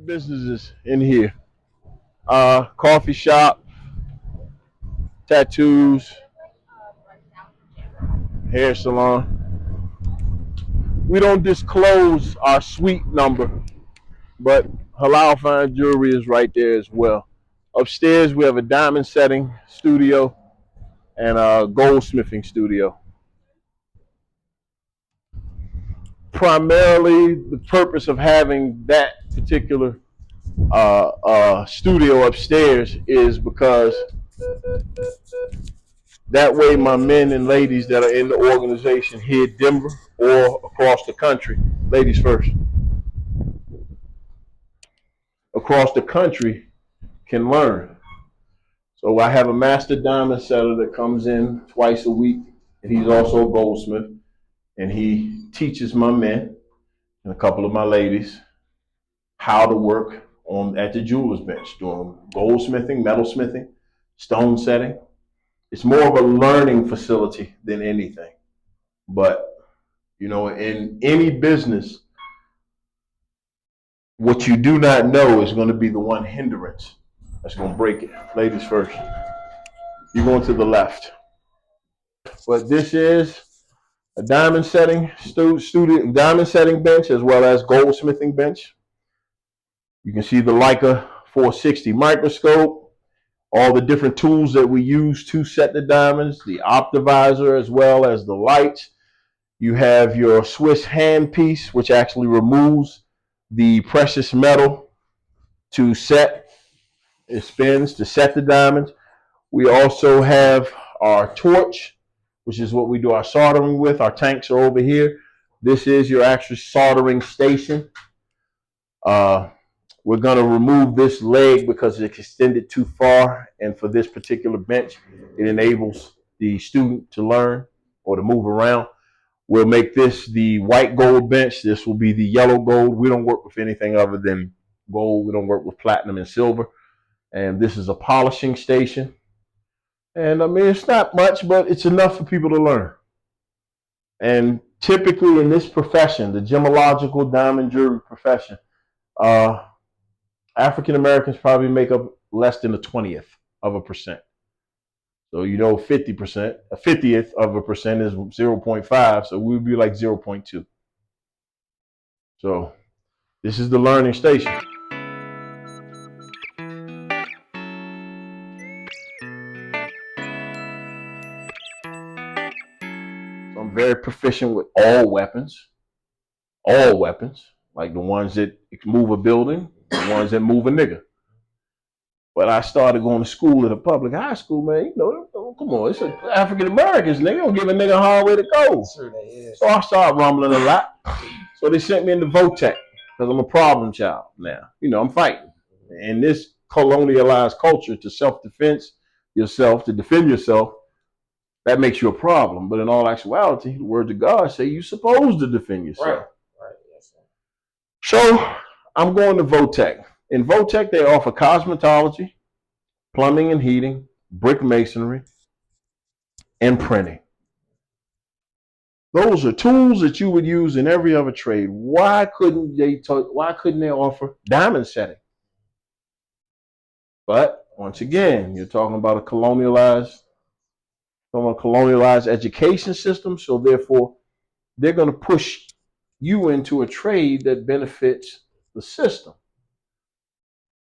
businesses in here. Coffee shop, tattoos, hair salon. We don't disclose our suite number, but Halal Fine Jewelry is right there as well. Upstairs, we have a diamond setting studio and a goldsmithing studio. Primarily, the purpose of having that particular studio upstairs is because that way my men and ladies that are in the organization here in Denver or across the country, ladies first, across the country can learn. So I have a master diamond setter that comes in twice a week, and he's also a goldsmith, and he teaches my men and a couple of my ladies how to work at the jeweler's bench, doing goldsmithing, metalsmithing, stone setting. It's more of a learning facility than anything. But in any business, what you do not know is going to be the one hindrance that's going to break it. Ladies first. You're going to the left. But this is a diamond setting diamond setting bench as well as goldsmithing bench. You can see the Leica 460 microscope, all the different tools that we use to set the diamonds, the optivisor as well as the lights. You have your Swiss handpiece, which actually removes the precious metal to set. It spins to set the diamonds. We also have our torch, which is what we do our soldering with. Our tanks are over here. This is your actual soldering station. We're going to remove this leg because it's extended too far. And for this particular bench, it enables the student to learn or to move around. We'll make this the white gold bench. This will be the yellow gold. We don't work with anything other than gold. We don't work with platinum and silver. And this is a polishing station. And I mean, it's not much, but it's enough for people to learn. And typically in this profession, the gemological diamond jewelry profession, African Americans probably make up less than a 20th of a percent. So 50%, a 50th of a percent is 0.5, so we'd be like 0.2. So this is the learning station. So I'm very proficient with all weapons, like the ones that move a building, the ones that move a nigga. But I started going to school at a public high school, man. Come on, it's African Americans, nigga. Don't give a nigga a hard way to go. So I started rumbling a lot. So they sent me into VOTEC because I'm a problem child now. I'm fighting. In this colonialized culture, to self-defense yourself, to defend yourself, that makes you a problem. But in all actuality, the words of God say you're supposed to defend yourself. Right. Yes, sir. So I'm going to VOTEC. In VOTEC, they offer cosmetology, plumbing and heating, brick masonry, and printing. Those are tools that you would use in every other trade. Why couldn't they offer diamond setting? But once again, you're talking about a colonialized education system, so therefore they're going to push you into a trade that benefits the system.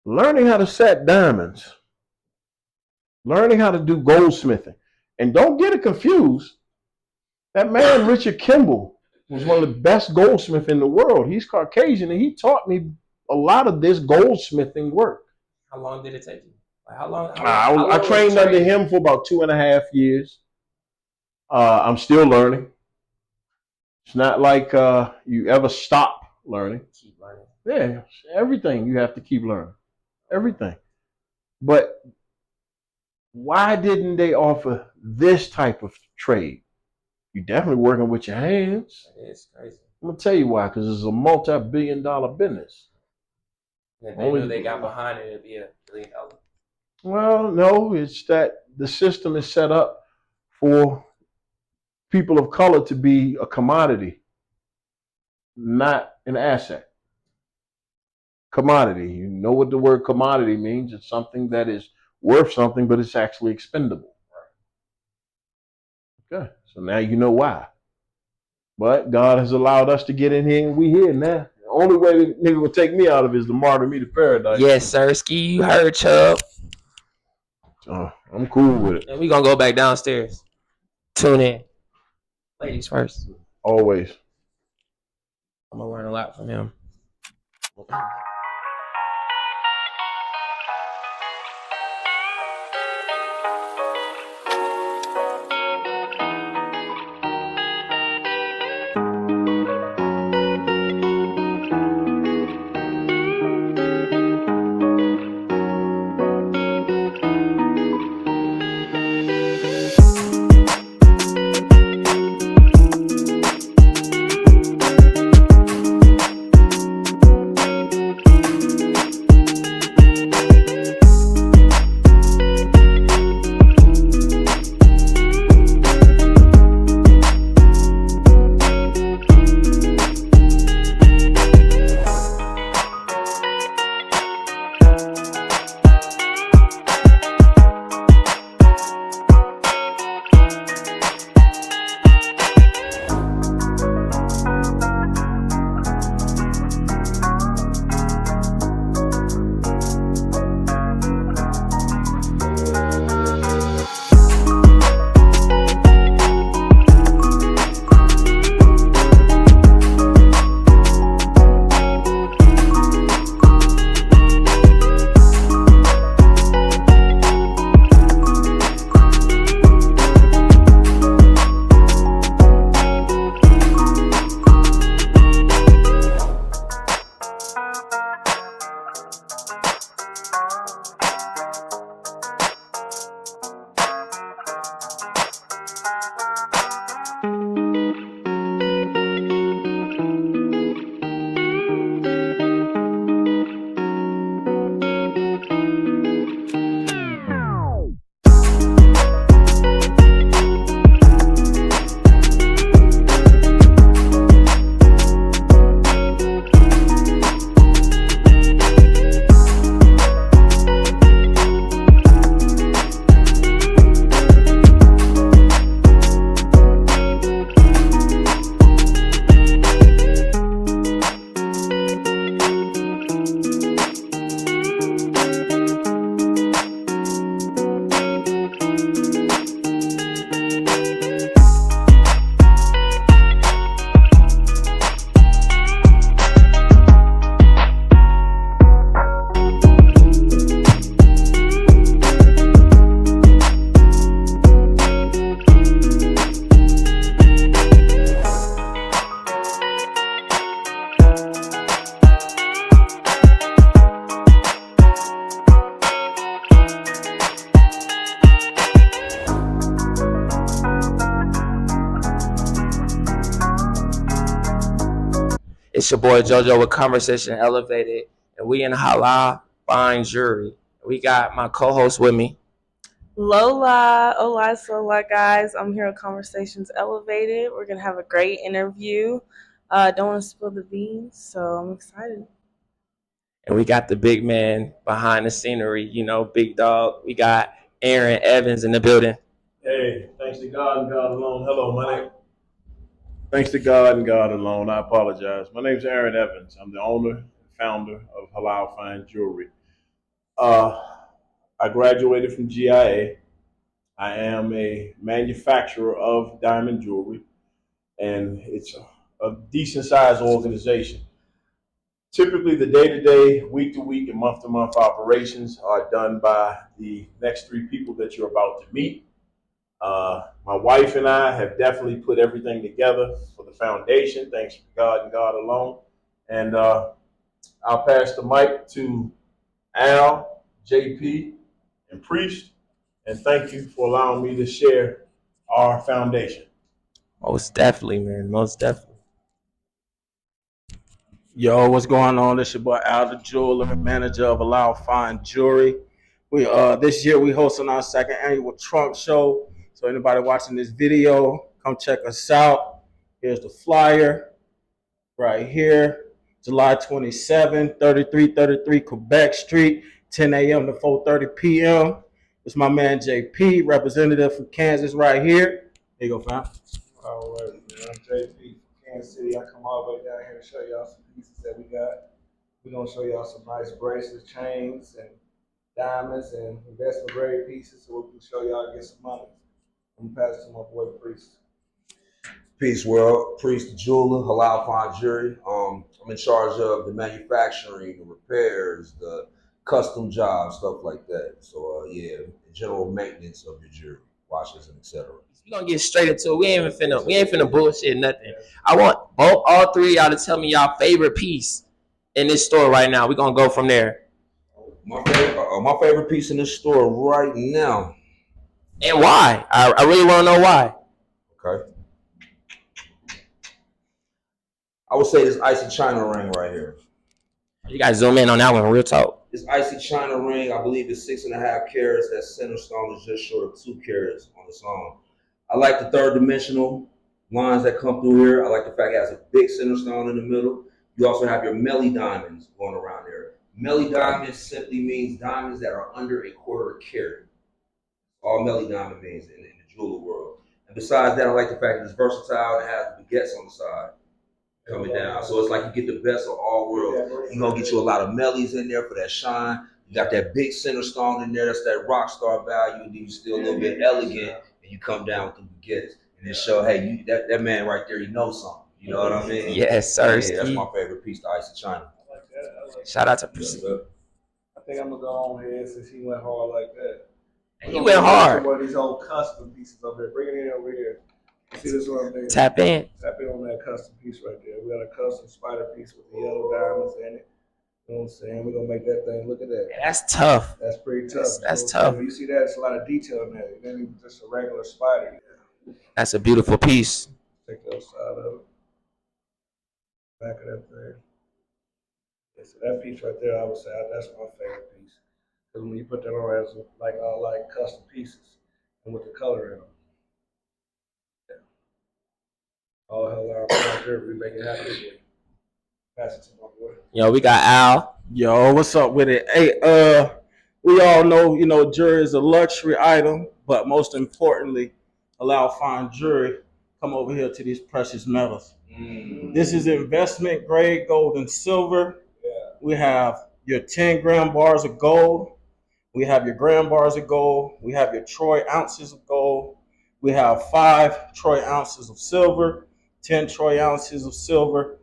Learning how to set diamonds, learning how to do goldsmithing, and don't get it confused. That man, Richard Kimball, was one of the best goldsmiths in the world. He's Caucasian, and he taught me a lot of this goldsmithing work. How long did it take you? I trained under him for about 2.5 years. I'm still learning. It's not like you ever stop learning. Keep learning. Yeah, everything you have to keep learning. Everything. But why didn't they offer this type of trade? You're definitely working with your hands. It's crazy. I'm going to tell you why, because it's a multi-billion-dollar business. If they knew they got behind it, it'd be $1 billion. Well, no, it's that the system is set up for people of color to be a commodity, not an asset. commodity. You know what the word commodity means. It's something that is worth something, but it's actually expendable. Okay, so now you know why. But God has allowed us to get in here, and we here now. The only way the nigga will take me out of it is to martyr me to paradise. Yes, sir. Ski, you heard, Chubb. I'm cool with it. And we gonna go back downstairs. Tune in. Ladies first. Always. I'm gonna learn a lot from him. It's your boy JoJo with Conversation Elevated, and we in Halal Fine Jewelry. We got my co-host with me. Lola, hola, guys. I'm here at Conversations Elevated. We're gonna have a great interview. Don't want to spill the beans, so I'm excited. And we got the big man behind the scenery, big dog. We got Aaron Evans in the building. Hey, thanks to God and God alone. Hello, my name. Thanks to God and God alone. I apologize. My name's Aaron Evans. I'm the owner and founder of Halal Fine Jewelry. I graduated from GIA. I am a manufacturer of diamond jewelry, and it's a decent sized organization. Typically, the day-to-day, week-to-week, and month-to-month operations are done by the next three people that you're about to meet. My wife and I have definitely put everything together for the foundation, thanks to God and God alone. And I'll pass the mic to Al, JP, and Priest. And thank you for allowing me to share our foundation. Most definitely, man. Most definitely. Yo, what's going on? This your boy Al, the jeweler, manager of Halal Fine Jewelry. We this year we hosting our second annual trunk show. So anybody watching this video, come check us out. Here's the flyer right here. July 27, 3333 Quebec Street, 10 a.m. to 4:30 p.m. It's my man JP, representative from Kansas right here. There you go, fam. All right, man. I'm JP from Kansas City. I come all the way down here to show y'all some pieces that we got. We're gonna show y'all some nice bracelets, chains, and diamonds and investment grade pieces so we can show y'all get some money. I'm gonna pass it to my boy Priest. Peace, world. Priest, the jeweler, Halal fine jewelry. I'm in charge of the manufacturing, the repairs, the custom jobs, stuff like that. So, yeah, general maintenance of your jewelry, watches, and etc. We gonna get straight into it. We ain't finna bullshit nothing. I want all three of y'all to tell me y'all favorite piece in this store right now. We gonna go from there. My favorite piece in this store right now. And why? I really wanna know why. Okay. I would say this icy China ring right here. You guys zoom in on that one, real talk. This icy China ring, I believe, is 6.5 carats. That center stone is just short of 2 carats on its own. I like the third dimensional lines that come through here. I like the fact it has a big center stone in the middle. You also have your melly diamonds going around there. Melly diamonds simply means diamonds that are under a quarter carat. All melly diamond means in the jeweler world. And besides that, I like the fact that it's versatile and it has the baguettes on the side coming down. So it's like you get the best of all worlds. You're going to get you a lot of mellies in there for that shine. You got that big center stone in there. That's that rock star value. And then you still a little bit elegant. And you come down with the baguettes. And then show, hey, that man right there, he knows something. You know what I mean? Yes, sir. Yeah, that's my favorite piece, the icy China. I like that. Shout out to Yes, I think I'm gonna go on here since he went hard like that. He went hard. One of these old custom pieces over here. Bring it in over here. See this one there? Tap in. Tap in on that custom piece right there. We got a custom spider piece with the yellow diamonds in it. You know what I'm saying? We're gonna make that thing. Look at that. That's tough. That's pretty tough. That's tough. When you see that, it's a lot of detail in there. It ain't even just a regular spider. That's a beautiful piece. Take the other side of it. Back of that thing. Yeah, so that piece right there, I would say that's my favorite piece. Because when you put that on as like custom pieces and with the color in them. Yeah. All hell out of we make it happen. Pass it to my boy. Yo, we got Al. Yo, what's up with it? Hey, we all know, jewelry is a luxury item, but most importantly, allow fine jewelry come over here to these precious metals. This is investment grade gold and silver. Yeah. We have your 10 gram bars of gold. We have your gram bars of gold. We have your troy ounces of gold. We have 5 troy ounces of silver, 10 troy ounces of silver,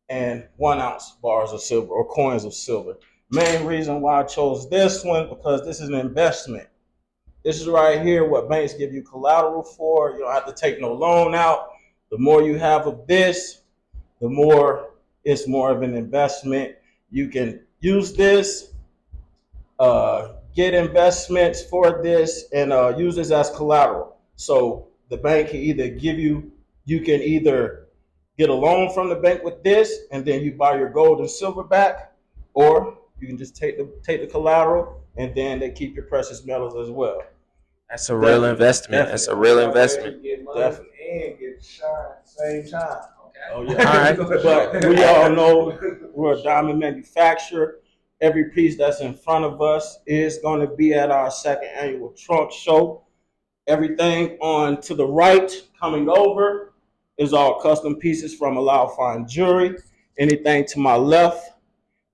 and 1 ounce bars of silver or coins of silver. Main reason why I chose this one, because this is an investment. This is right here what banks give you collateral for. You don't have to take no loan out. The more you have of this, the more it's more of an investment. You can use this, get investments for this, and use this as collateral. So the bank can either you can either get a loan from the bank with this, and then you buy your gold and silver back, or you can just take the collateral, and then they keep your precious metals as well. That's a real investment. That's a real investment. Get money and get shine at the same time. Oh yeah. All right. But we all know we're a diamond manufacturer. Every piece that's in front of us is going to be at our second annual trunk show. Everything on to the right coming over is all custom pieces from Allow Fine Jewelry. Anything to my left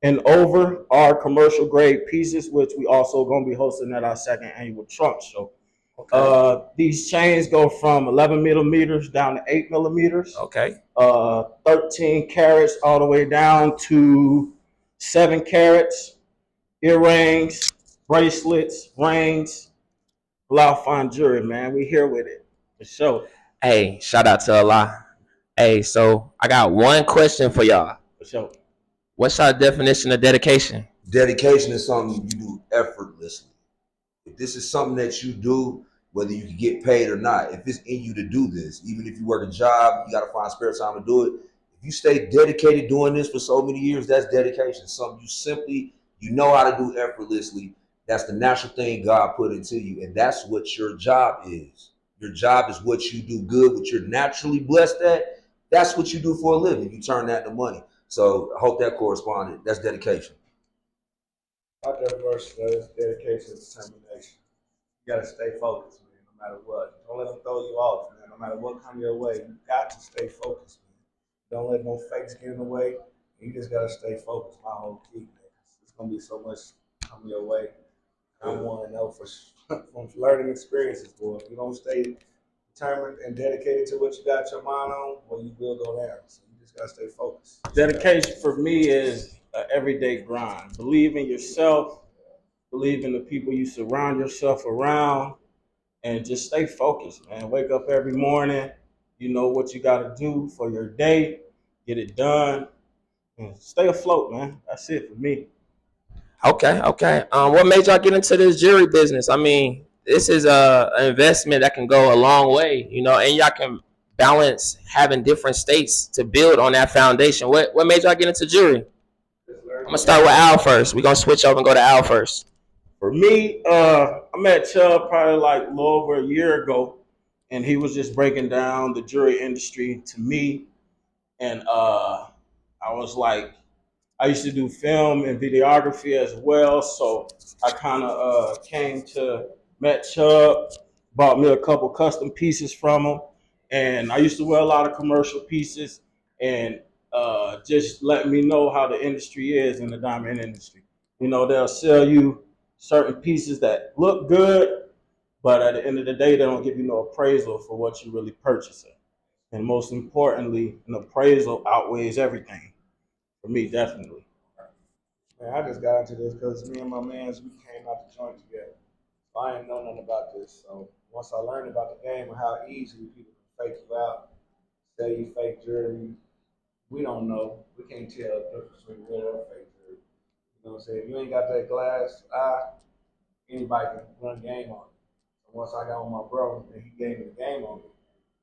and over are commercial grade pieces, which we also going to be hosting at our second annual trunk show. Okay. These chains go from 11 millimeters down to 8 millimeters. Okay. 13 carats all the way down to 7 carats. Earrings, bracelets, rings. Allow Fine Jewelry, man. We here with it. For sure. Hey, shout out to Allah. Hey, so I got one question for y'all. For sure. What's our definition of dedication? Dedication is something you do effortlessly. If this is something that you do, whether you can get paid or not, if it's in you to do this, even if you work a job, you got to find spare time to do it. If you stay dedicated doing this for so many years, that's dedication. Something you know how to do effortlessly. That's the natural thing God put into you. And that's what your job is. Your job is what you do good, what you're naturally blessed at. That's what you do for a living. You turn that into money. So I hope that corresponded. That's dedication. My diverse is dedication and determination. You gotta stay focused, man, no matter what. Don't let them throw you off, man. No matter what comes your way, you got to stay focused, man. Don't let no fakes get in the way. You just gotta stay focused. My whole key, man. It's gonna be so much coming your way. I want to know from learning experiences, boy. If you don't stay determined and dedicated to what you got your mind on, well, you will go down. So you just gotta stay focused. Dedication for me is an everyday grind. Believe in yourself, believe in the people you surround yourself around, and just stay focused, man. Wake up every morning, you know what you got to do for your day, get it done, and stay afloat, man. That's it for me. Okay, okay. What made y'all get into this jewelry business? I mean, this is an investment that can go a long way, you know, and y'all can balance having different states to build on that foundation. What made y'all get into jewelry? I'm gonna start with Al first. We're gonna switch over and go to Al first. For me, I met Chubb probably like a little over a year ago, and he was just breaking down the jewelry industry to me, and I was like, I used to do film and videography as well, so I kind of came to met Chubb, bought me a couple custom pieces from him, and I used to wear a lot of commercial pieces, and just let me know how the industry is in the diamond industry. You know, they'll sell you certain pieces that look good, but at the end of the day, they don't give you no appraisal for what you really purchasing. And most importantly, an appraisal outweighs everything for me, definitely. Man, I just got into this because me and my mans, we came out the joint together. So I didn't know nothing about this. So once I learned about the game and how easily people can fake you out, sell you fake jewelry, we don't know. We can't tell the difference between real or fake jewelry. You know what I'm saying? If you ain't got that glass eye, anybody can run game on it. So once I got on my bro and he gave me the game on it,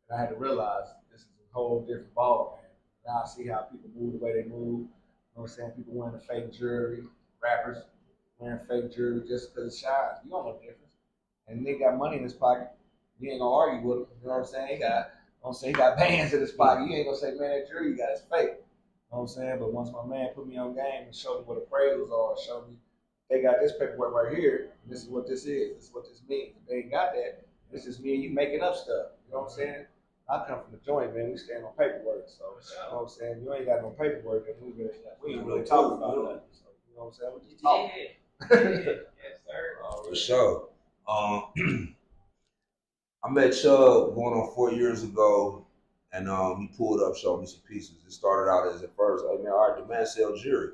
and I had to realize this is a whole different ball game. Now I see how people move the way they move. You know what I'm saying? People wearing the fake jewelry, rappers wearing fake jewelry just because it shines. You don't know the difference. And they got money in his pocket. You ain't gonna argue with him. You know what I'm saying? He got bands in his pocket. You ain't gonna say, man, that jewelry you got is fake. You know what I'm saying? But once my man put me on game and showed me what appraisals are, showed me they got this paperwork right here. And this is what this is. This is what this means. If they ain't got that, this is me and you making up stuff. You know what I'm saying? I come from the joint, man. We stand on paperwork. So, you know what I'm saying? You ain't got no paperwork, then we ain't really talking about nothing. So, you know what I'm saying? We just talking. Yes, sir. For sure. I met Chubb going on 4 years ago, and he pulled up, showed me some pieces. It started out as at first, like, man, all right, the man sells jewelry,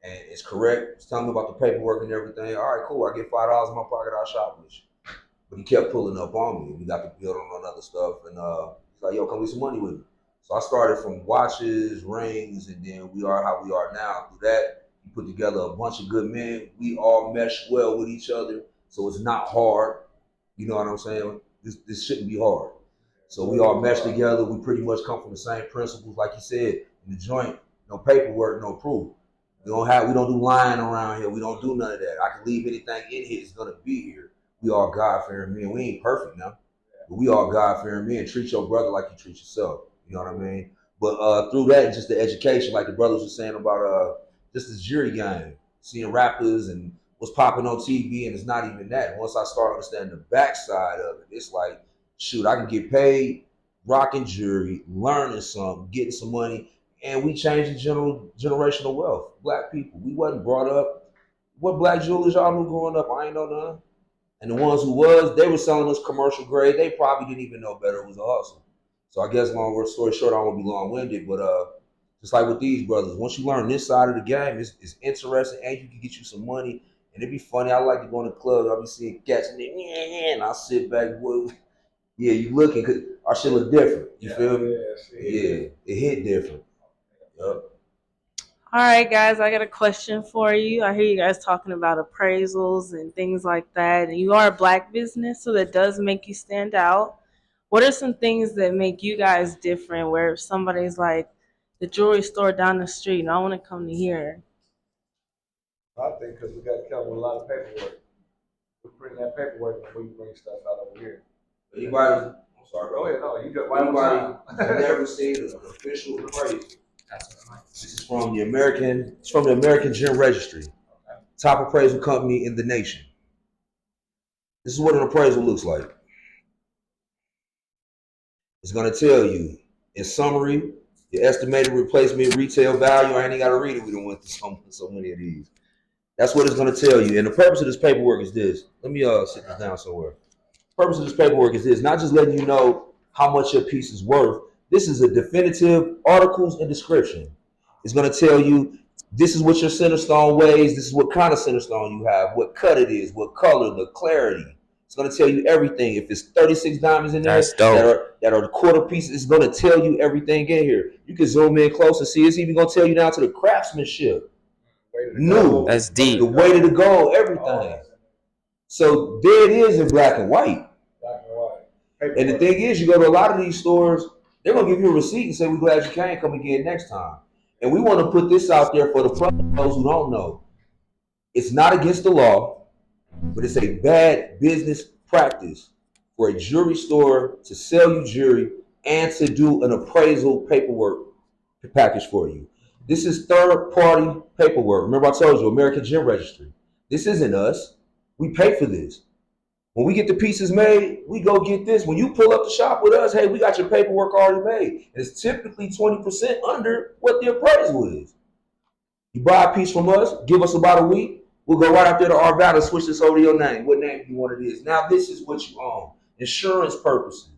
and it's correct. He's telling me about the paperwork and everything. All right, cool. I get $5 in my pocket. I'll shop with you. But he kept pulling up on me. We got to build on other stuff, and he's like, yo, come get some money with me. So I started from watches, rings, and then we are how we are now. Through that, he put together a bunch of good men. We all mesh well with each other, so it's not hard. You know what I'm saying? This shouldn't be hard. So we all mesh together. We pretty much come from the same principles, like you said, in the joint. No paperwork, no proof. We don't do lying around here. We don't do none of that. I can leave anything in here. It's gonna be here. We all God-fearing men. We ain't perfect now, but we all God-fearing men. Treat your brother like you treat yourself. You know what I mean? But through that, just the education, like the brothers were saying about just this jury game, seeing rappers and what's popping on TV, and it's not even that. Once I start understanding the backside of it, it's like, shoot, I can get paid, rocking jewelry, learning something, getting some money, and we changing generational wealth. Black people, we wasn't brought up. What black jewelers y'all knew growing up? I ain't know none. And the ones who was, they were selling us commercial grade. They probably didn't even know better. It was a hustle. So I guess long story short, I won't be long-winded, but just like with these brothers, once you learn this side of the game, it's interesting, and you can get you some money. And it'd be funny. I like to go in the club. I'll be seeing cats, and I sit back, boy. Yeah, you looking, cause our shit look different. You feel me? Yeah, it hit different. Yep. All right, guys, I got a question for you. I hear you guys talking about appraisals and things like that. And you are a black business, so that does make you stand out. What are some things that make you guys different where if somebody's like the jewelry store down the street and I want to come to here? I think because we got covered with a lot of paperwork. We bring that paperwork before you bring stuff out over here. Anybody? I'm sorry, Go bro. ahead, no, you got right on Anybody time. never seen an official appraisal That's what I like. This is from the American. It's from the American Gem Registry, top appraisal company in the nation. This is what an appraisal looks like. It's going to tell you, in summary, your estimated replacement retail value. I ain't even got to read it. We don't went through so many of these. That's what it's going to tell you. And the purpose of this paperwork is this. Let me sit this down somewhere. The purpose of this paperwork is this. Not just letting you know how much your piece is worth. This is a definitive articles and description. It's going to tell you this is what your center stone weighs. This is what kind of center stone you have, what cut it is, what color, the clarity. It's going to tell you everything. If it's 36 diamonds in there that are the quarter pieces, it's going to tell you everything in here. You can zoom in close and see. It's even going to tell you down to the craftsmanship. New. That's deep. The weight of the gold, everything. So there it is in black and white. And the thing is, you go to a lot of these stores, they're going to give you a receipt and say, we're glad you came, come again next time. And we want to put this out there for the public, those who don't know. It's not against the law, but it's a bad business practice for a jewelry store to sell you jewelry and to do an appraisal paperwork package for you. This is third-party paperwork. Remember I told you, American Gem Registry. This isn't us. We pay for this. When we get the pieces made, we go get this. When you pull up the shop with us, hey, we got your paperwork already made. It's typically 20% under what the appraisal is. You buy a piece from us, give us about a week, we'll go right out there to Arvada and switch this over to your name. What name do you want it is? Now this is what you own. Insurance purposes.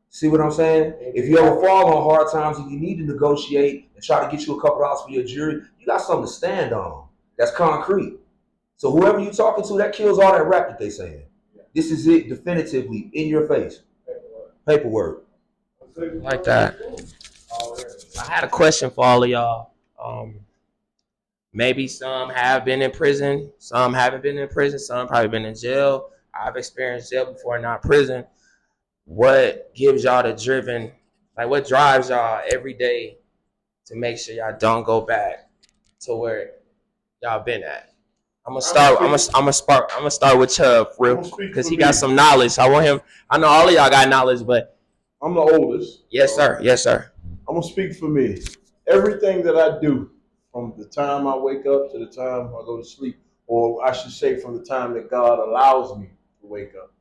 See what I'm saying? If you ever fall on hard times and you need to negotiate and try to get you a couple dollars for your jewelry, you got something to stand on. That's concrete. So whoever you're talking to, that kills all that rap that they saying. This is it definitively in your face. Paperwork. Like that. I had a question for all of y'all. Maybe some have been in prison, some haven't been in prison, some probably been in jail. I've experienced jail before, not prison. What gives y'all the driven, like what drives y'all every day to make sure y'all don't go back to where y'all been at? I'm gonna start with Chubb real because he got some knowledge. I want him. I know all of y'all got knowledge, but I'm the oldest. yes, sir. Yes, sir. I'm gonna speak for me. Everything that I do, from the time I wake up to the time I go to sleep, or I should say, from the time that God allows me to wake up,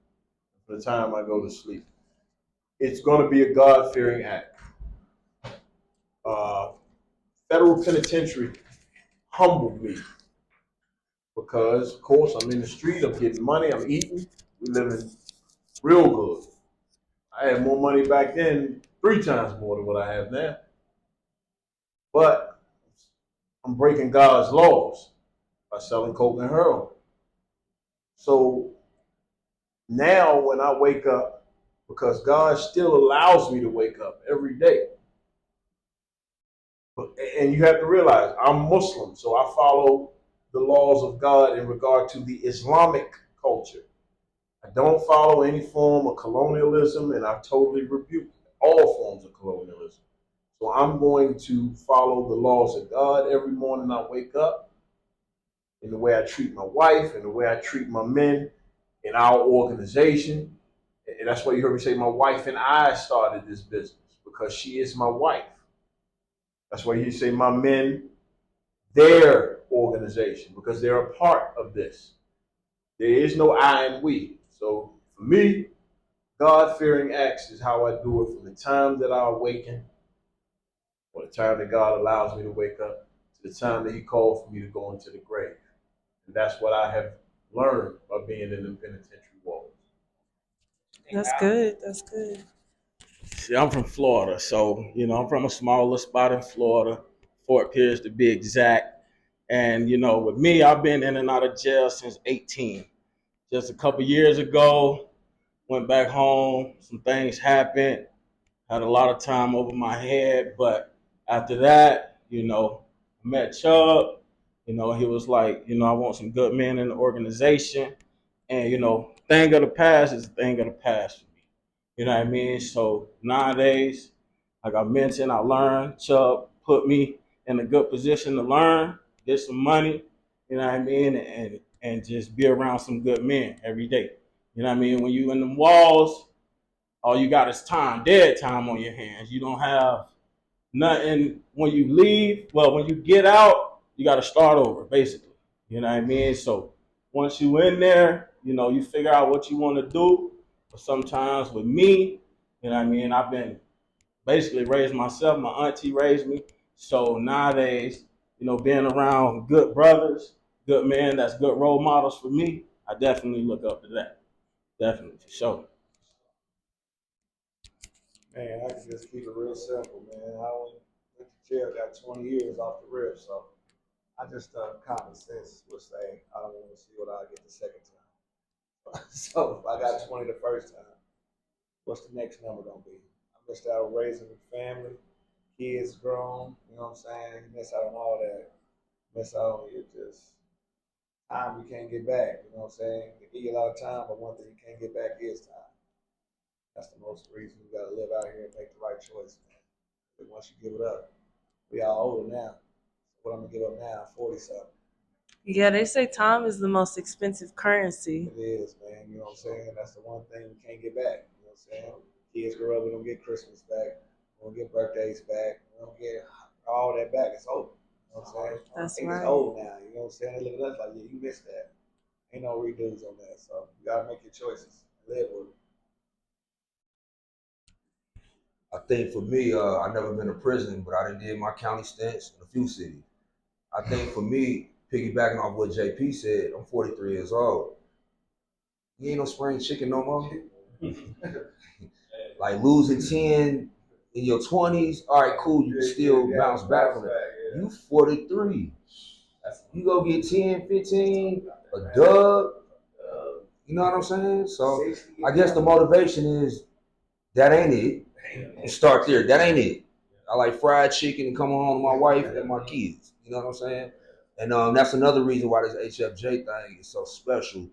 to the time I go to sleep, it's gonna be a God-fearing act. Federal penitentiary humbled me because, of course, I'm in the street, I'm getting money, I'm eating, we living real good. I had more money back then, 3 times more than what I have now. But I'm breaking God's laws by selling coke and heroin. So now when I wake up, because God still allows me to wake up every day. And you have to realize, I'm Muslim, so I follow the laws of God in regard to the Islamic culture. I don't follow any form of colonialism, and I totally rebuke all forms of colonialism. So I'm going to follow the laws of God every morning I wake up, in the way I treat my wife, and the way I treat my men in our organization. And that's why you heard me say my wife and I started this business, because she is my wife. That's why you say my men, their organization, because they're a part of this. There is no I and we. So for me, God-fearing acts is how I do it from the time that I awaken, or the time that God allows me to wake up, to the time that he called for me to go into the grave. And that's what I have learned by being in the penitentiary walls. That's good. That's good. See, I'm from Florida, so I'm from a smaller spot in Florida, Fort Pierce to be exact. And with me, I've been in and out of jail since 18. Just a couple years ago, went back home. Some things happened. Had a lot of time over my head, but after that, I met Chubb. He was like, I want some good men in the organization, and thing of the past is a thing of the past. You know what I mean? So nowadays, like I mentioned, I learned. Chubb put me in a good position to learn, get some money, you know what I mean, and just be around some good men every day. You know what I mean? When you in them walls, all you got is time, dead time on your hands. You don't have nothing when you leave. Well, when you get out, you got to start over, basically. You know what I mean? So once you in there, you know, you figure out what you want to do. But sometimes with me, you know what I mean, I've been basically raised myself. My auntie raised me. So nowadays, you know, being around good brothers, good men, that's good role models for me, I definitely look up to that. Definitely, for sure. Man, I can just keep it real simple, man. I only went to jail, got 20 years off the rip, so I just common sense would say I don't want to see what I get the second time. So if I got 20 the first time, what's the next number gonna be? I missed out on raising a family, kids grown, you know what I'm saying? You miss out on all that. Miss out on it just time you can't get back, you know what I'm saying? They give you a lot of time, but one thing you can't get back is time. That's the most reason you gotta live out here and make the right choice, man. But once you give it up, we all older now. So what I'm gonna give up now, 40 something. Yeah, they say time is the most expensive currency. It is, man. You know what I'm saying? That's the one thing we can't get back. You know what I'm saying? Kids grow up, we don't get Christmas back. We don't get birthdays back. We don't get all that back. It's over. You know what I'm saying? That's It's right. old now. You know what I'm saying? They look at us like, yeah, you missed that. Ain't no redos on that. So you gotta make your choices. Live with it. I think for me, I never been to prison, but I done did my county stints in a few cities. I think for me, piggybacking off what JP said, I'm 43 years old. You ain't no spring chicken no more. Like losing 10 in your 20s, all right, cool, you can still bounce back from that. You 43. You go get 10, 15, a dub. You know what I'm saying? So I guess the motivation is that ain't it. You start there. That ain't it. I like fried chicken and coming home to my wife and my kids. You know what I'm saying? And that's another reason why this HFJ thing is so special.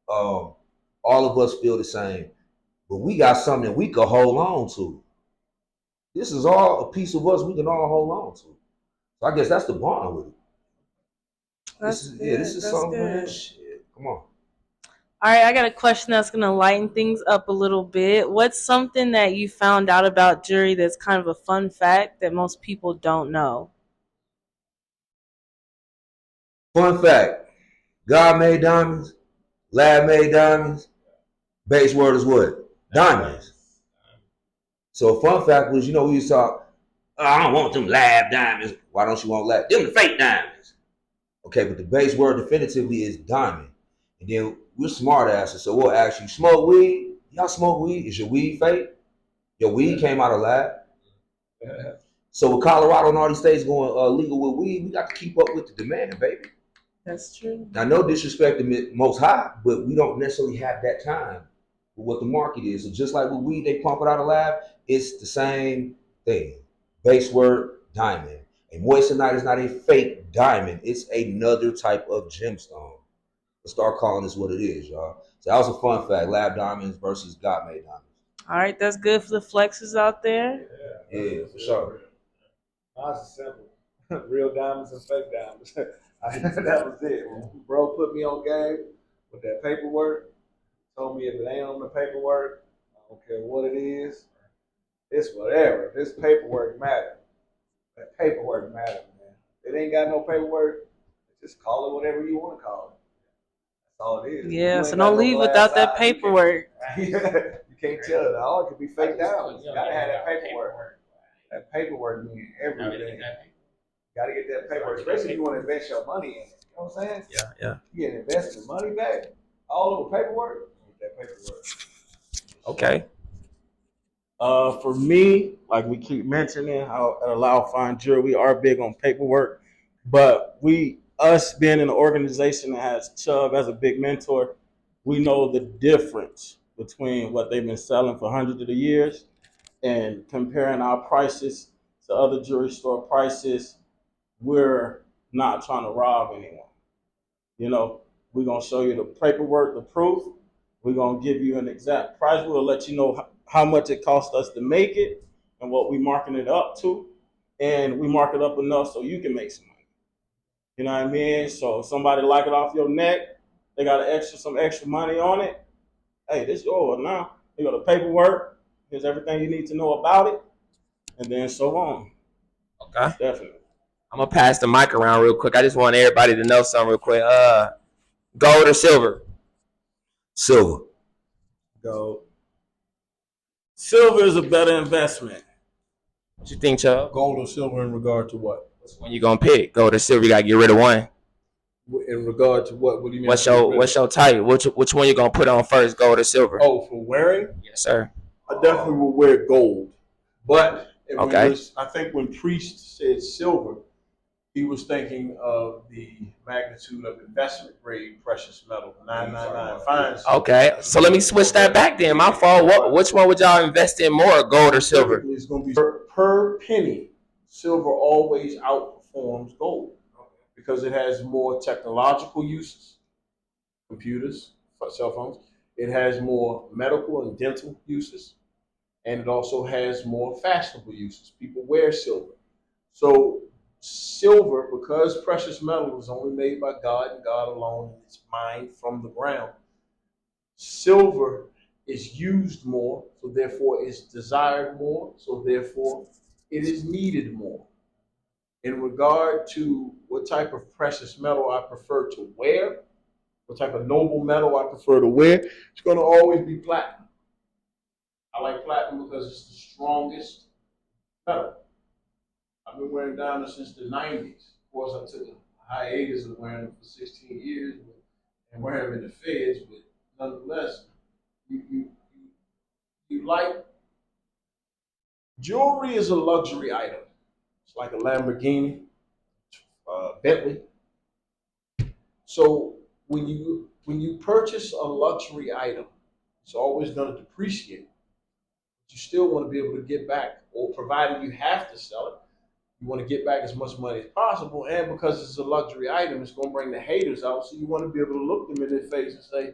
All of us feel the same, but we got something that we could hold on to. This is all a piece of us we can all hold on to. So I guess that's the bond with it. That's good. This is That's something, good. man. Shit, come on. All right, I got a question that's going to lighten things up a little bit. What's something that you found out about jury that's kind of a fun fact that most people don't know? Fun fact: God made diamonds, lab made diamonds. Base word is what? Diamonds. So a fun fact was, you know, we used to talk, oh, I don't want them lab diamonds. Why don't you want lab? Them the fake diamonds. Okay, but the base word definitively is diamond. And then we're smart asses, so we'll ask you, smoke weed? Y'all smoke weed? Is your weed fake? Your weed came out of lab. So with Colorado and all these states going legal with weed, we got to keep up with the demand, baby. That's true. Now, no disrespect to Most High, but we don't necessarily have that time with what the market is. So just like with weed, they pump it out of lab, it's the same thing. Base word, diamond. A moissanite is not a fake diamond. It's another type of gemstone. Let's start calling this what it is, y'all. So that was a fun fact. Lab diamonds versus God-made diamonds. All right, that's good for the flexes out there. Yeah, for sure. Mine's is simple. Real diamonds and fake diamonds. That was it. When bro put me on game with that paperwork, told me if it ain't on the paperwork, I don't care what it is, it's whatever. This paperwork matter. That paperwork matter, man. If it ain't got no paperwork, just call it whatever you want to call it. That's all it is. Yeah, so don't leave without that paperwork. You can't tell it all. It could be fake diamonds. You gotta have that paperwork. That paperwork means everything. Gotta get that paperwork, especially if you want to invest your money in it. You know what I'm saying? Yeah. You get investing money back, all over paperwork. Get that paperwork. Okay. For me, like we keep mentioning, how at Allow Fine Jury, we are big on paperwork, but us being an organization that has Chubb as a big mentor, we know the difference between what they've been selling for hundreds of years and comparing our prices to other jewelry store prices. We're not trying to rob anyone. You know, we're going to show you the paperwork, the proof. We're going to give you an exact price. We'll let you know how much it cost us to make it and what we marking it up to. And we mark it up enough so you can make some money. You know what I mean? So if somebody like it off your neck, they got some extra money on it. Hey, this yours now. You got the paperwork. Here's everything you need to know about it. And then so on. Okay. Definitely. I'm gonna pass the mic around real quick. I just want everybody to know something real quick. Gold or silver? Silver. Gold. Silver is a better investment. What you think, Chubb? Gold or silver in regard to what? Which one you gonna pick? Gold or silver? You gotta get rid of one. In regard to what? What do you mean? What's your type? Which one you gonna put on first? Gold or silver? Oh, for wearing? Yes, sir. I definitely will wear gold. But Okay. I think when Priest said silver, he was thinking of the magnitude of investment grade precious metal, 999 fine. Okay. So let me switch that back then. My fault. Which one would y'all invest in more, gold or silver? Typically, it's going to be per penny. Silver always outperforms gold because it has more technological uses, computers, cell phones. It has more medical and dental uses, and it also has more fashionable uses. People wear silver. So silver, because precious metal is only made by God and God alone, and it's mined from the ground, silver is used more, so therefore it's desired more, so therefore it is needed more. In regard to what type of precious metal I prefer to wear, what type of noble metal I prefer to wear, it's going to always be platinum. I like platinum because it's the strongest metal. I've been wearing diamonds since the 90s. Of course, I took a hiatus of wearing them for 16 years and wearing them in the feds, but nonetheless, you like jewelry is a luxury item. It's like a Lamborghini, Bentley. So when you purchase a luxury item, it's always going to depreciate. But you still want to be able to get back, or provided you have to sell it, you want to get back as much money as possible. And because it's a luxury item, it's going to bring the haters out. So you want to be able to look them in their face and say,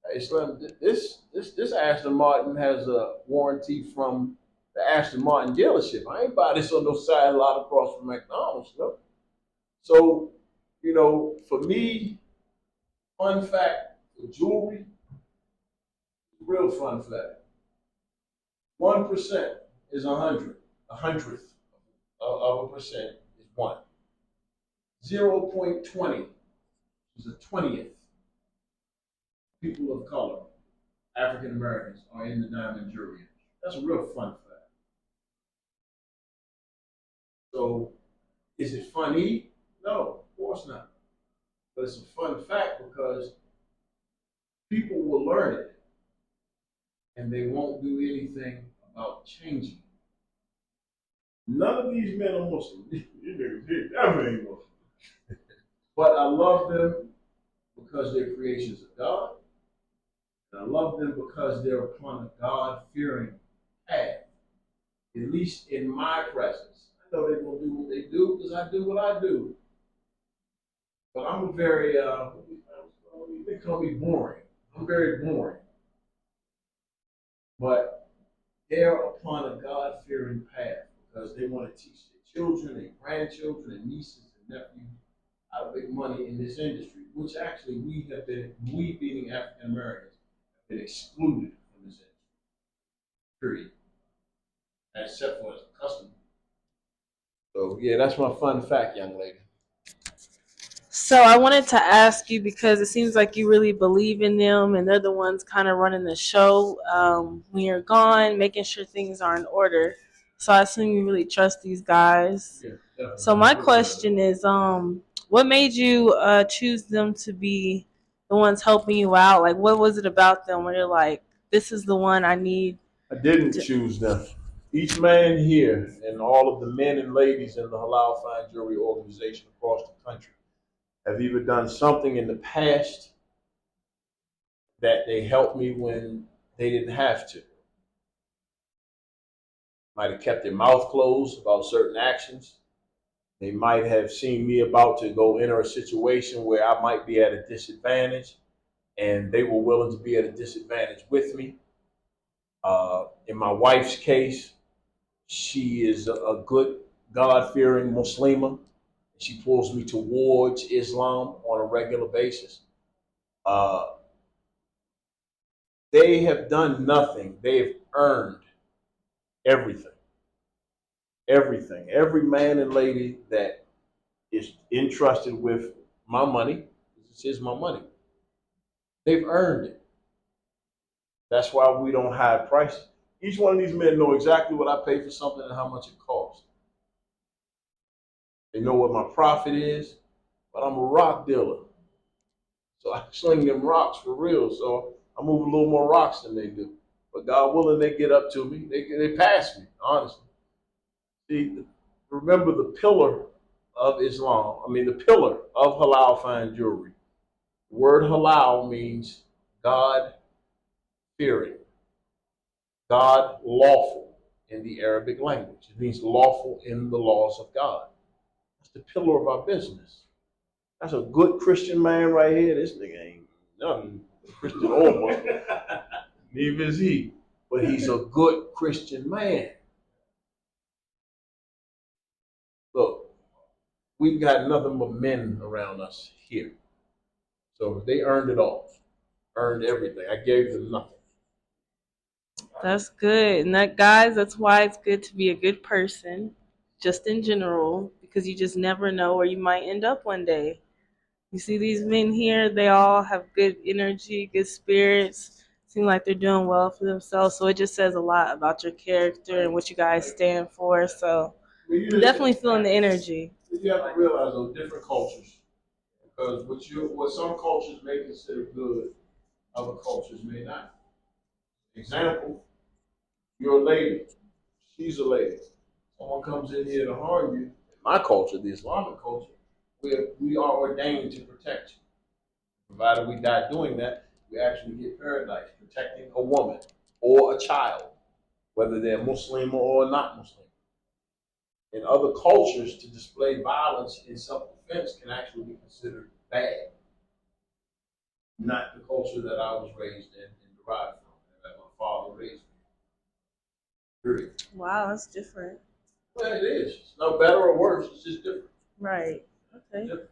"Hey, Slim, this Aston Martin has a warranty from the Aston Martin dealership. I ain't buy this on no side lot across from McDonald's." No. So, for me, fun fact for jewelry, real fun fact. 1% is 100. 100th of a percent is 1. 0.20 is a 20th. People of color, African Americans, are in the diamond jewelry. That's a real fun fact. So, is it funny? No, of course not. But it's a fun fact because people will learn it and they won't do anything about changing it. None of these men are Muslim. These niggas here definitely ain't Muslim. But I love them because they're creations of God. And I love them because they're upon a God-fearing path, at least in my presence. I know they're going to do what they do because I do what I do. But I'm a very, they call me boring. I'm very boring. But they're upon a God-fearing path because they want to teach their children, their grandchildren, and nieces and nephews how to make money in this industry, which actually we being African Americans, have been excluded from this industry. Period. Except for as a customer. So yeah, that's my fun fact, young lady. So I wanted to ask you because it seems like you really believe in them, and they're the ones kind of running the show when you're gone, making sure things are in order. So I assume you really trust these guys. Yeah, definitely. So my question is, what made you choose them to be the ones helping you out? Like, what was it about them where you're like, this is the one I need? I didn't choose them. Each man here and all of the men and ladies in the Halal Fine Jewelry organization across the country have either done something in the past that they helped me when they didn't have to. Might have kept their mouth closed about certain actions. They might have seen me about to go enter a situation where I might be at a disadvantage, and they were willing to be at a disadvantage with me. In my wife's case, she is a good, God-fearing Muslima. She pulls me towards Islam on a regular basis. They have done nothing. They have earned everything. everything. Every man and lady that is entrusted with my money, this is my money. They've earned it. That's why we don't hide prices. Each one of these men know exactly what I pay for something and how much it costs. They know what my profit is, but I'm a rock dealer. So I sling them rocks for real. So I move a little more rocks than they do. But God willing, they get up to me. They pass me, honestly. See, remember the pillar of Islam. I mean, the pillar of halal fine jewelry. The word halal means God fearing, God lawful in the Arabic language. It means lawful in the laws of God. That's the pillar of our business. That's a good Christian man right here. This nigga ain't nothing Christian or Muslim. Neither is he. But he's a good Christian man. Look, we've got nothing but men around us here. So they earned it all. Earned everything. I gave them nothing. That's good. And that, guys, that's why it's good to be a good person, just in general, because you just never know where you might end up one day. You see these men here, they all have good energy, good spirits, seem like they're doing well for themselves. So it just says a lot about your character and what you guys stand for. So I'm definitely feeling the energy. You have to realize those different cultures. Because what some cultures may consider good, other cultures may not. Example, you're a lady. She's a lady. Someone comes in here to harm you. In my culture, the Islamic culture, we are ordained to protect you. Provided we die doing that, we actually get paradise, protecting a woman or a child, whether they're Muslim or not Muslim. In other cultures, to display violence in self-defense can actually be considered bad. Not the culture that I was raised in and derived from, that my father raised me. Period. Wow, that's different. Well, it is. It's no better or worse. It's just different. Right. Okay. Different.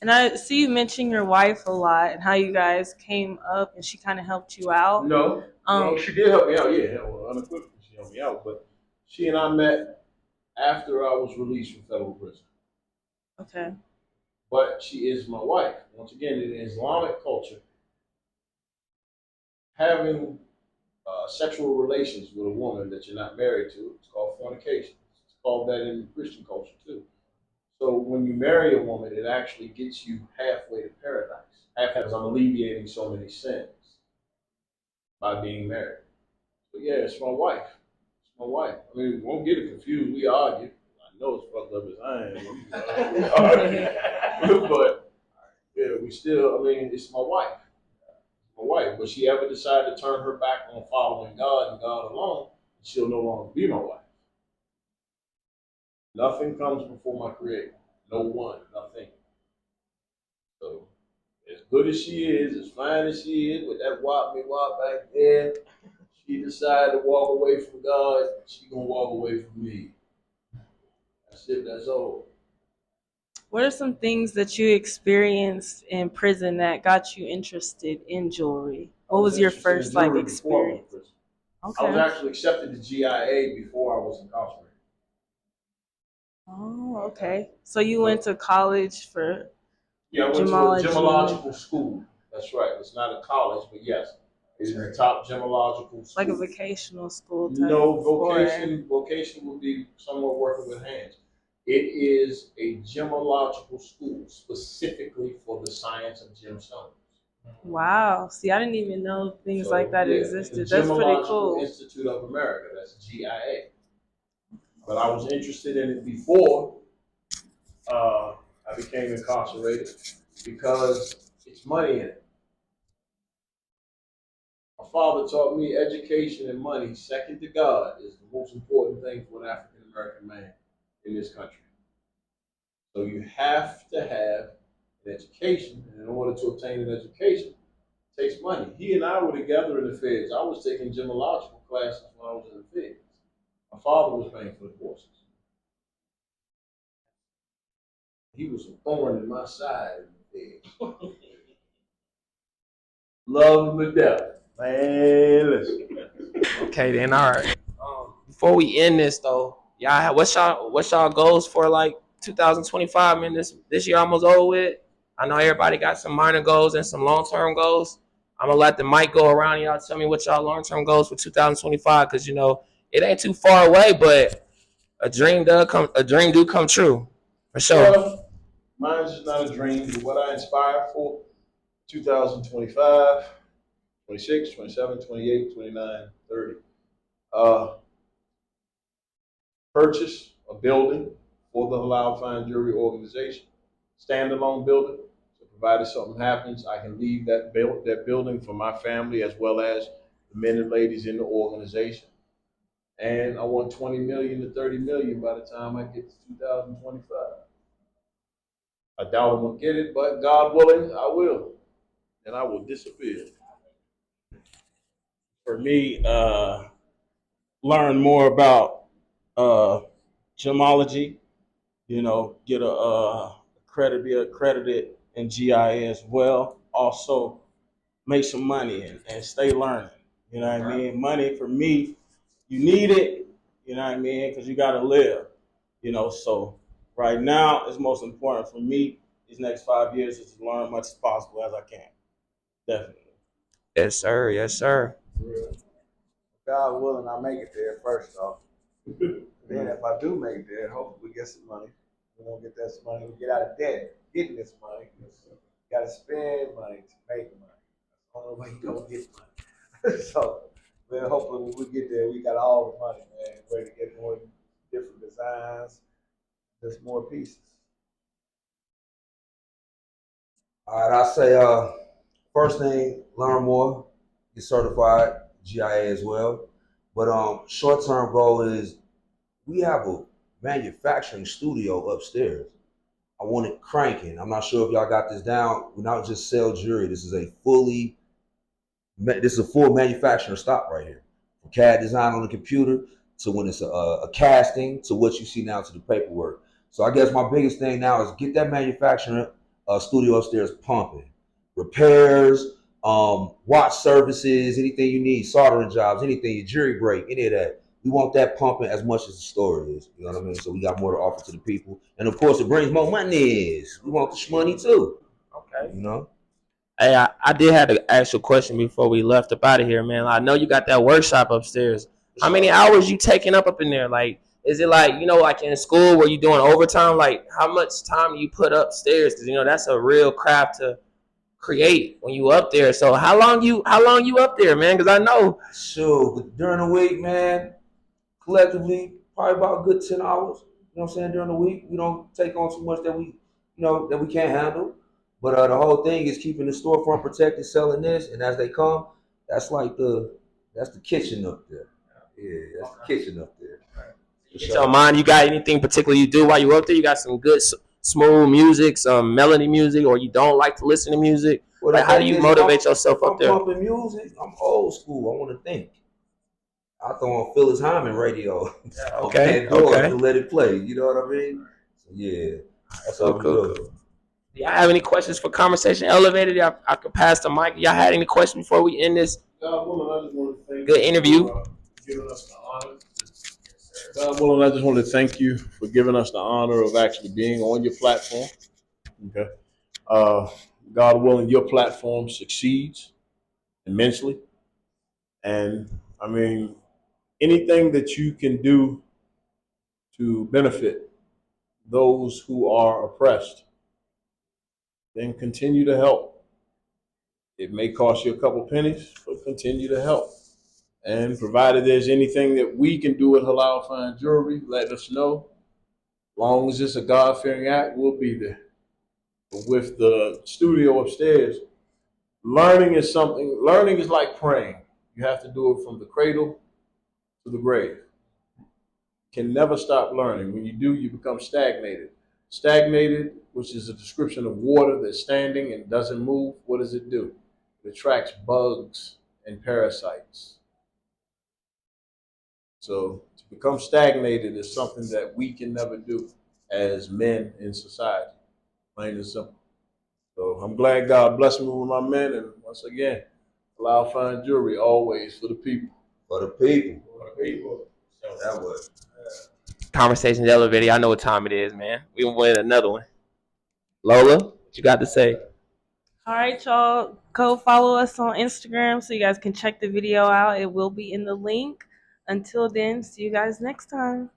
And I see you mention your wife a lot and how you guys came up and she kind of helped you out. No, she did help me out. Yeah, well, unequivocally, she helped me out. But she and I met after I was released from federal prison. Okay. But she is my wife. Once again, in the Islamic culture, having sexual relations with a woman that you're not married to, it's called fornication. It's called that in Christian culture too. So when you marry a woman, it actually gets you halfway to paradise. Because I'm alleviating so many sins by being married. But yeah, it's my wife. It's my wife. I mean, won't get it confused. We argue. I know it's fucked up as I am. We argue. But yeah, we still, I mean, it's my wife. My wife. But she ever decide to turn her back on following God and God alone, she'll no longer be my wife. Nothing comes before my creator. No one, nothing. So as good as she is, as fine as she is, with that wop back there, she decided to walk away from God, she gonna walk away from me. That's it, that's all. What are some things that you experienced in prison that got you interested in jewelry? What was your first experience? I was actually accepted to GIA before I was incarcerated. Oh, okay. So you went to college for I went gemology. to a gemological school. That's right. It's not a college, but yes, it's the top gemological school. Like a vocational school type. No, vocation would be someone working with hands. It is a gemological school specifically for the science of gemstones. Wow. See, I didn't even know things like that existed. That's pretty cool. Institute of America, that's GIA. But I was interested in it before I became incarcerated because it's money in it. My father taught me education and money, second to God, is the most important thing for an African American man in this country. So you have to have an education, and in order to obtain an education, it takes money. He and I were together in the feds. I was taking gemological classes when I was in the feds. My father was paying for the courses. He was a thorn in my side in the feds. Love him to death. Man, listen. Okay, then, all right. before we end this though, y'all, what's y'all goals for like 2025? Man, this year almost over with. I know everybody got some minor goals and some long term goals. I'm gonna let the mic go around. Y'all tell me what y'all long term goals for 2025, because it ain't too far away, but a dream do come true for sure. Well, mine's just not a dream, but what I aspire for 2025, 26, 27, 28, 29, 30. Purchase a building for the Halal Fine Jewelry organization, standalone building. So provided something happens, I can leave that building for my family as well as the men and ladies in the organization. And I want 20 million to 30 million by the time I get to 2025. I doubt I'm gonna get it, but God willing, I will. And I will disappear. For me, learn more about gemology. Get be accredited in GIA as well. Also, make some money and stay learning. You know what I mean? Money for me, you need it. You know what I mean? Because you got to live. So right now, it's most important for me these next 5 years is to learn as much as possible as I can. Definitely. Yes, sir. Yes, sir. God willing, I make it there first off. Then if I do make it there, hopefully we get some money. We're gonna get that some money. We get out of debt, getting this money. You gotta spend money to make money. That's the only way you gonna get money. So, man, hopefully when we get there, we got all the money, man. Ready to get more different designs, just more pieces. All right, I say first thing, learn more, get certified, GIA as well. But short term goal is we have a manufacturing studio upstairs. I want it cranking. I'm not sure if y'all got this down. We not just sell jewelry. This is a full manufacturing stop right here. From CAD design on the computer to when it's a casting to what you see now to the paperwork. So I guess my biggest thing now is get that manufacturing studio upstairs pumping. Repairs, watch services, anything you need, soldering jobs, anything, your jewelry break, any of that. We want that pumping as much as the store is. You know what I mean? So we got more to offer to the people. And of course, it brings more money. We want the money too. Okay. Hey, I did have to ask you a question before we left up out of here, man. I know you got that workshop upstairs. How many hours you taking up in there? Like, is it like, like in school where you doing overtime? Like, how much time do you put upstairs? Because that's a real craft to create when you up there. So how long you up there, man? Because I know. Sure, during the week, man, collectively, probably about a good 10 hours. You know what I'm saying? During the week, we don't take on too much that we can't handle. But the whole thing is keeping the storefront protected, selling this, and as they come, that's the kitchen up there. Yeah, that's the kitchen up there. Get your mind. You got anything particular you do while you up there? You got some good smooth music, some melody music, or you don't like to listen to music? Well, like, how do you motivate yourself up there? I'm pumping music. I'm old school. I want to think. I throw on Phyllis Hyman radio. Okay. To let it play. You know what I mean? So, yeah, that's all cool. Do y'all have any questions for Conversation Elevated? I could pass the mic. Y'all had any questions before we end this good interview? God willing, I just want to thank you for giving us the honor of actually being on your platform. Okay. God willing, your platform succeeds immensely. And I mean, anything that you can do to benefit those who are oppressed, then continue to help. It may cost you a couple pennies, but continue to help. And provided there's anything that we can do at Halal Fine Jewelry, let us know. As long as it's a God-fearing act, we'll be there. But with the studio upstairs, learning is like praying. You have to do it from the cradle to the grave. You can never stop learning. When you do, you become stagnated. Stagnated, which is a description of water that's standing and doesn't move, what does it do? It attracts bugs and parasites. So to become stagnated is something that we can never do as men in society, plain and simple. So I'm glad God blessed me with my men, and once again, Halal Fine Jewelry always for the people. For the people. For the people. That would. Conversations elevated. I know what time it is, man. We gonna win another one. Lola, what you got to say? All right, y'all. Go follow us on Instagram so you guys can check the video out. It will be in the link. Until then, see you guys next time.